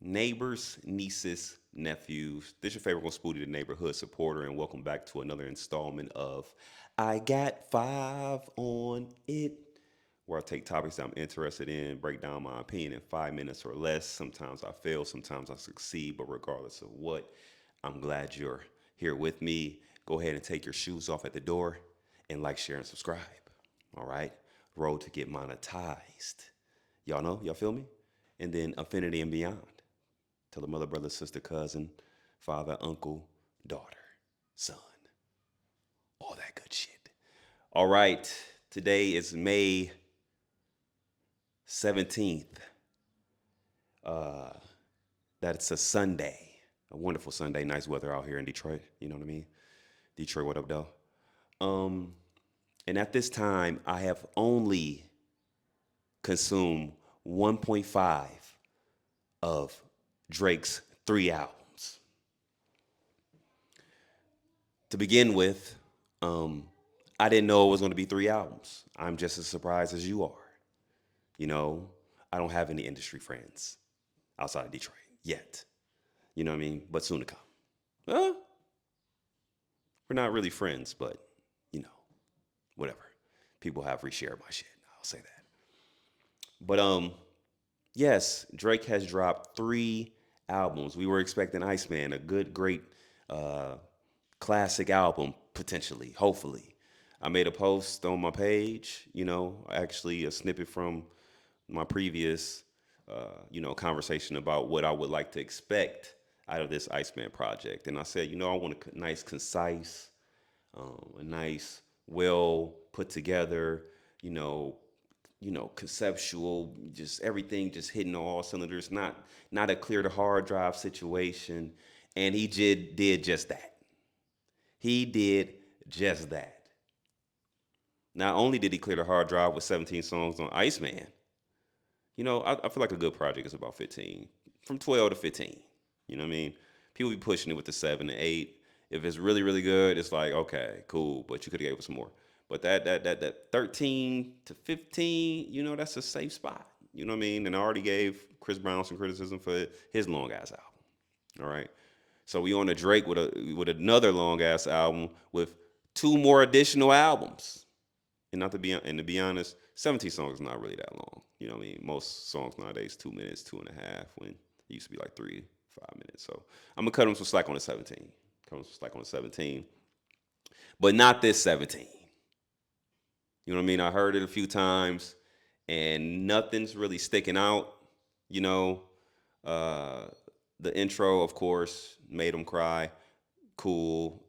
neighbors, nieces, nephews. This is your favorite one, Spooty, the neighborhood supporter, and welcome back to another installment of I Got Five on It, where I take topics that I'm interested in, break down my opinion in 5 minutes or less. Sometimes I fail, sometimes I succeed, but regardless of what, I'm glad you're here with me. Go ahead and take your shoes off at the door and like, share, and subscribe. All right? Road to get monetized. Y'all know? Y'all feel me? And then affinity and beyond. Tell a mother, brother, sister, cousin, father, uncle, daughter, son, all that good shit. All right, today is May 17th. Uh, that's a Sunday, a wonderful Sunday. Nice weather out here in Detroit. You know what I mean? Detroit, what up, though? Um, and at this time, I have only consumed 1.5 of Drake's 3 albums. To begin with, um, I didn't know it was going to be 3 albums. I'm just as surprised as you are. You know, I don't have any industry friends outside of Detroit yet. You know what I mean? But soon to come. Well, we're not really friends, but you know, whatever. People have reshared my shit. I'll say that. But yes, Drake has dropped 3 albums. We were expecting Iceman, a good, great uh, classic album, potentially, hopefully. I made a post on my page, actually a snippet from my previous, conversation about what I would like to expect out of this Iceman project. And I said, I want a nice, concise, a nice, well put together, you know, conceptual, just everything just hitting all cylinders, not a clear to hard drive situation. And he did just that. He did just that. Not only did he clear the hard drive with 17 songs on Iceman, I feel like a good project is about 15, from 12 to 15. You know what I mean? People be pushing it with the 7 to 8. If it's really, really good, it's like, okay, cool, but you could have gave us some more. But that 13 to 15, that's a safe spot. You know what I mean? And I already gave Chris Brown some criticism for his long ass album. All right. So we on a Drake with another long ass album with 2 more additional albums. And to be honest, 17 songs is not really that long. You know what I mean? Most songs nowadays 2 minutes, 2.5, when it used to be like 3, 5 minutes. So I'm gonna cut them some slack on the 17. Cut them some slack on the 17, but not this 17. You know what I mean? I heard it a few times, and nothing's really sticking out. You know, uh, the intro, of course, made him cry. Cool.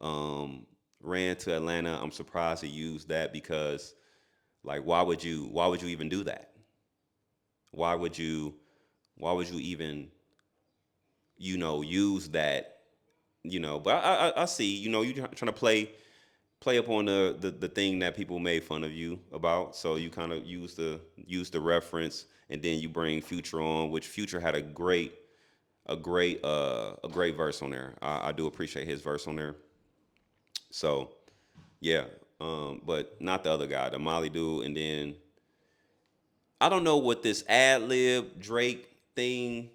Ran to Atlanta. I'm surprised he used that because, like, why would you even do that? Why would you why would you even use that? But I see. You trying to play up on the thing that people made fun of you about. So you kind of use the reference, and then you bring Future on, which Future had a great verse on there. I do appreciate his verse on there. So yeah, but not the other guy, the Molly dude. And then I don't know what this ad lib Drake thing.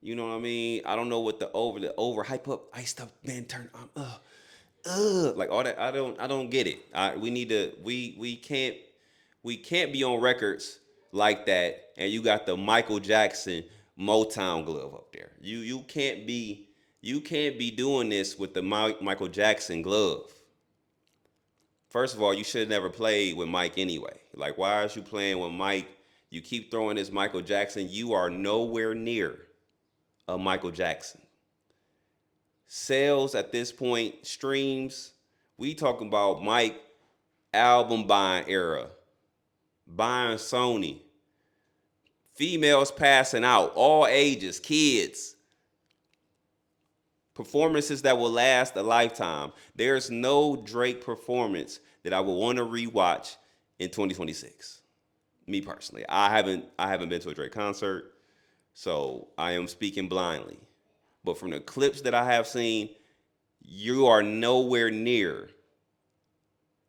You know what I mean? I don't know what the over hype up, iced up man turn like all that. I don't get it. We need to we can't be on records like that. And you got the Michael Jackson Motown glove up there. You can't be doing this with the Michael Jackson glove. First of all, you should have never played with Mike anyway. Like, why are you playing with Mike? You keep throwing this Michael Jackson. You are nowhere near a Michael Jackson. Sales at this point, streams. We talking about Mike album buying era, buying Sony, females passing out, all ages, kids, performances that will last a lifetime. There's no Drake performance that I would want to rewatch in 2026. Me personally, I haven't been to a Drake concert, so I am speaking blindly. But from the clips that I have seen, you are nowhere near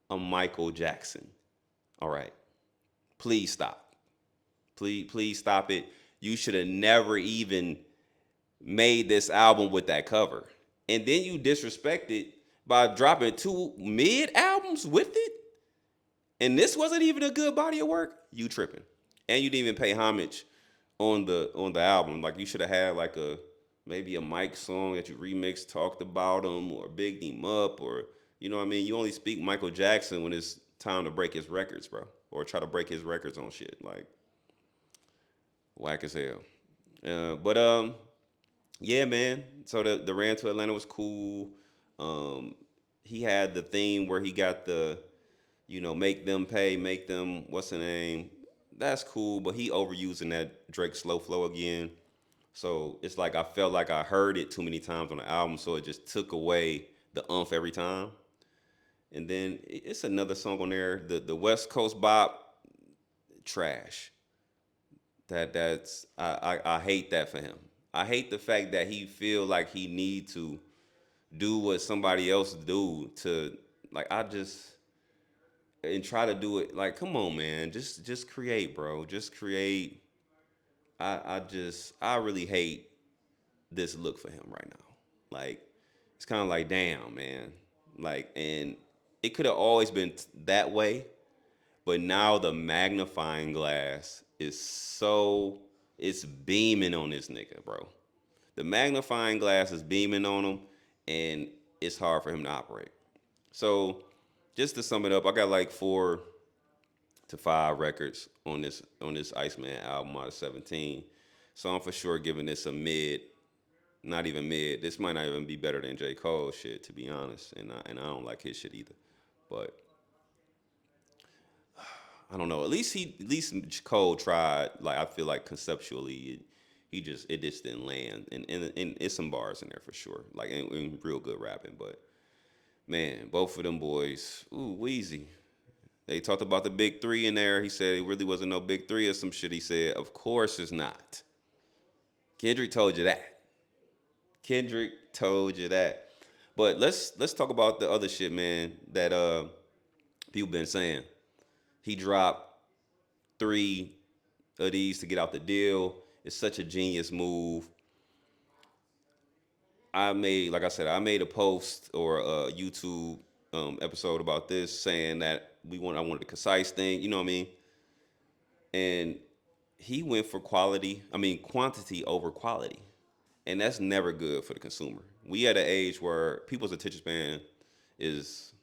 a Michael Jackson. All right, please stop. Please stop it. You should have never even made this album with that cover. And then you disrespect it by dropping two mid albums with it. And this wasn't even a good body of work. You tripping. And you didn't even pay homage on the album. Like you should have had like a maybe a Mike song that you remixed, talked about him, or bigged him up, or you know what I mean. You only speak Michael Jackson when it's time to break his records, bro, or try to break his records on shit. Like whack as hell. But yeah, man. So the rant to Atlanta was cool. Um, he had the theme where he got the make them pay, make them what's the name. That's cool, but he overusing that Drake slow flow again. So it's like I felt like I heard it too many times on the album, so it just took away the umph every time. And then it's another song on there, the West Coast Bop, trash. I hate that for him. I hate the fact that he feel like he need to do what somebody else do to like I just and try to do it like come on man just create bro just create. I really hate this look for him right now. Like it's kind of like damn man, like and it could have always been that way, but now the magnifying glass is so it's beaming on this nigga, bro. The magnifying glass is beaming on him, and it's hard for him to operate. So just to sum it up, I got like 4 to 5 records on this Iceman album out of 17. So I'm for sure giving this a mid, not even mid. This might not even be better than J. Cole shit, to be honest. And I don't like his shit either. But I don't know. At least Cole tried. Like I feel like conceptually, it just didn't land. And it's some bars in there for sure. Like in real good rapping. But man, both of them boys, ooh, Wheezy. They talked about the big three in there. He said it really wasn't no big three or some shit. He said, of course it's not. Kendrick told you that. Kendrick told you that. But let's talk about the other shit, man, that people been saying. He dropped 3 of these to get out the deal. It's such a genius move. Like I said, I made a post or a YouTube episode about this, saying that I wanted a concise thing. You know what I mean? And he went for quantity over quality, and that's never good for the consumer. We at an age where people's attention span is,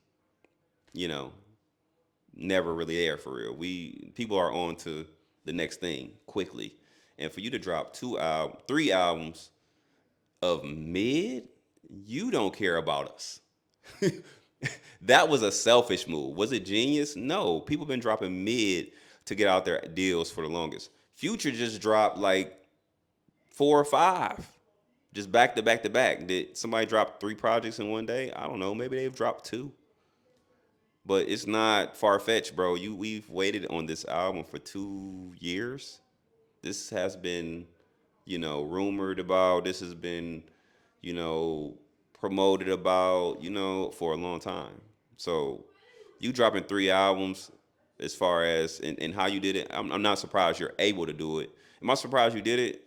you know, never really there for real. People are on to the next thing quickly, and for you to drop 3 albums of mid, you don't care about us. That was a selfish move. Was it genius? No. People been dropping mid to get out their deals for the longest. Future just dropped like 4 or 5, just back to back to back. Did somebody drop 3 projects in one day? I don't know. Maybe they've dropped 2, but it's not far fetched, bro. We've waited on this album for 2 years. This has been, rumored about. This has been, you know, promoted about, for a long time. So you dropping 3 albums as far as and how you did it, I'm not surprised you're able to do it. Am I surprised you did it?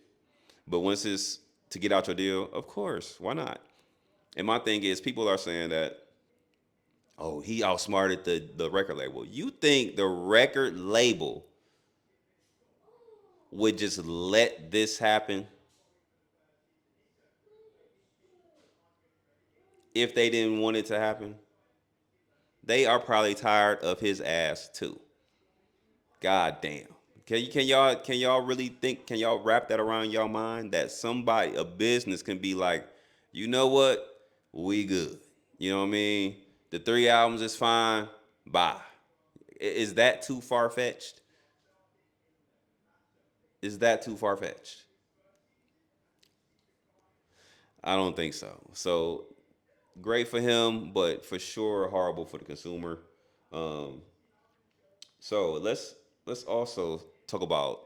But once it's to get out your deal, of course, why not? And my thing is, people are saying that, oh, he outsmarted the record label. You think the record label would just let this happen if they didn't want it to happen? They are probably tired of his ass too. God damn. Can y'all really think? Can y'all wrap that around your mind that somebody a business can be like, you know what, we good. You know what I mean? The 3 albums is fine. Bye. Is that too far fetched? Is that too far fetched? I don't think so. So great for him, but for sure horrible for the consumer. Um, so let's also talk about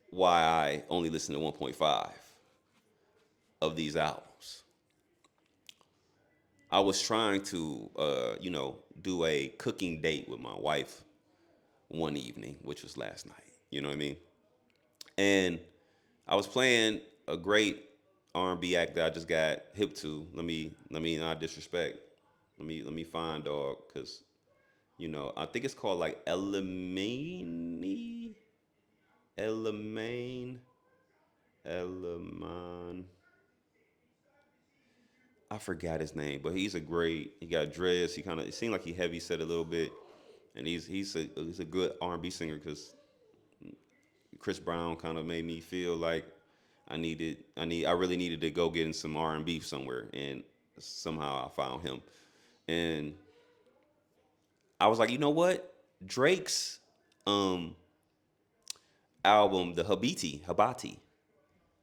why I only listen to 1.5 of these albums. I was trying to, do a cooking date with my wife one evening, which was last night. You know what I mean? And I was playing a great R&B act that I just got hip to. Let me not disrespect. Let me find dog because I think it's called like Elamine, Elamine, Elaman. I forgot his name, but he's a great. He got dreads. He kind of it seemed like he heavy set a little bit, and he's a good R&B singer because Chris Brown kind of made me feel like I really needed to go get in some R&B somewhere, and somehow I found him, and I was like, you know what, Drake's um album, the Habati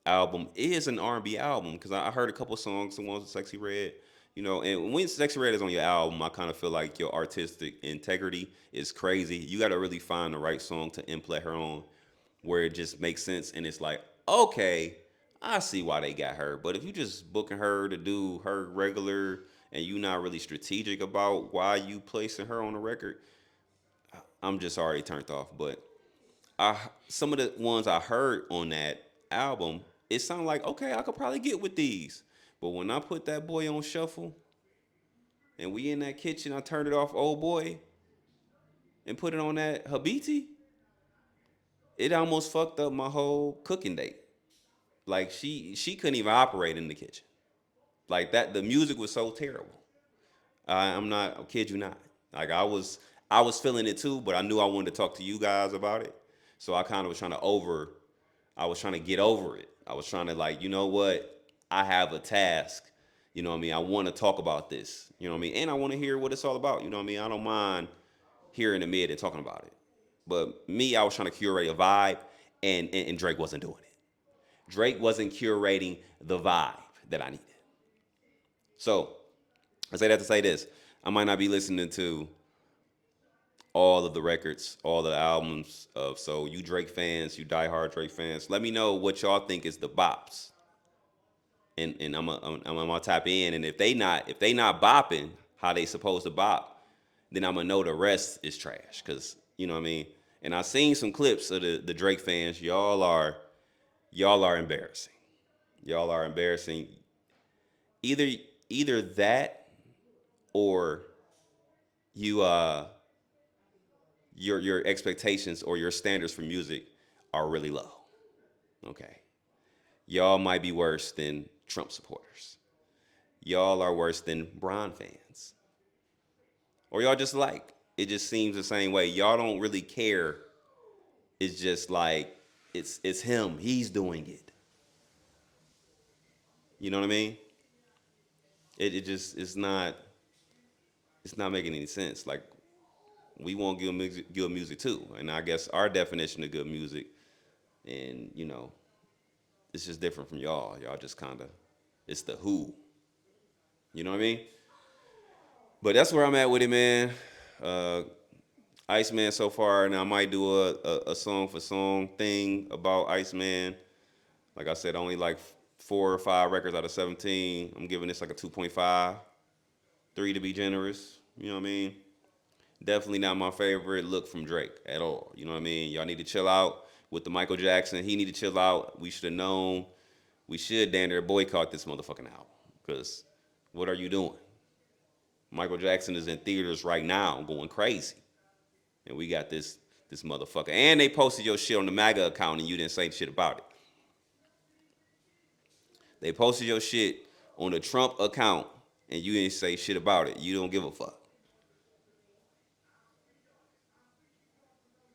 album is an R&B album because I heard a couple songs, the ones with Sexy Red, and when Sexy Red is on your album, I kind of feel like your artistic integrity is crazy. You got to really find the right song to implant her on where it just makes sense and it's like, okay, I see why they got her. But if you just booking her to do her regular and you not really strategic about why you placing her on the record, I'm just already turned off. But I some of the ones I heard on that album, it sounded like okay, I could probably get with these. But when I put that boy on shuffle and we in that kitchen, I turned it off, old boy, and put it on that habiti, it almost fucked up my whole cooking date. Like she couldn't even operate in the kitchen. Like that, the music was so terrible. I'm not, I kid you not. Like I was feeling it too, but I knew I wanted to talk to you guys about it. So I kind of was trying to I was trying to get over it. I was trying to like, you know what? I have a task. You know what I mean? I want to talk about this. You know what I mean? And I want to hear what it's all about. You know what I mean? I don't mind hearing the mid and talking about it. But me, I was trying to curate a vibe, and Drake wasn't doing it. Drake wasn't curating the vibe that I needed. So I say that to say this. I might not be listening to all of the records, all the albums of so you Drake fans, you diehard Drake fans, let me know what y'all think is the bops. And I'm gonna tap in. And if they not bopping how they supposed to bop, then I'm gonna know the rest is trash. Cause you know what I mean? And I seen some clips of the Drake fans. Y'all are embarrassing. Y'all are embarrassing. Either either that or you your expectations or your standards for music are really low. Okay. Y'all might be worse than Trump supporters. Y'all are worse than Bron fans. Or y'all just like it just seems the same way. Y'all don't really care. It's just like it's him. He's doing it. You know what I mean? It just it's not making any sense. Like we want good music too. And I guess our definition of good music and it's just different from y'all. Y'all just kind of it's the who. You know what I mean? But that's where I'm at with it, man. Uh, Iceman so far, and I might do a song for song thing about Iceman. Like I said, only like 4 or 5 records out of 17. I'm giving this like a 2.5, 3 to be generous. You know what I mean? Definitely not my favorite look from Drake at all. You know what I mean? Y'all need to chill out with the Michael Jackson. He need to chill out. We should have known. We should damn near boycott this motherfucking album. Because what are you doing? Michael Jackson is in theaters right now going crazy. And we got this motherfucker. And they posted your shit on the MAGA account and you didn't say shit about it. They posted your shit on the Trump account and you didn't say shit about it. You don't give a fuck.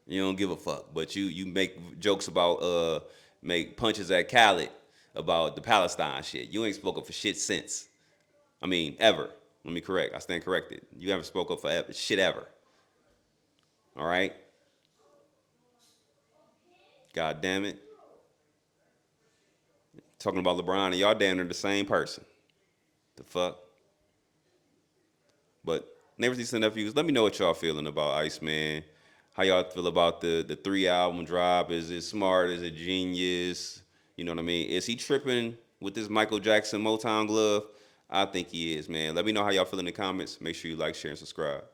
You don't give a fuck. But you make jokes about make punches at Khaled about the Palestine shit. You ain't spoken for shit since. I mean, ever. Let me correct. I stand corrected. You haven't spoken for shit ever. All right? God damn it. Talking about LeBron and y'all damn near the same person. The fuck? But neighbors, nieces, and nephews, let me know what y'all feeling about Iceman. How y'all feel about the 3 album drop? Is it smart? Is it genius? You know what I mean? Is he tripping with this Michael Jackson Motown glove? I think he is, man. Let me know how y'all feel in the comments. Make sure you like, share, and subscribe.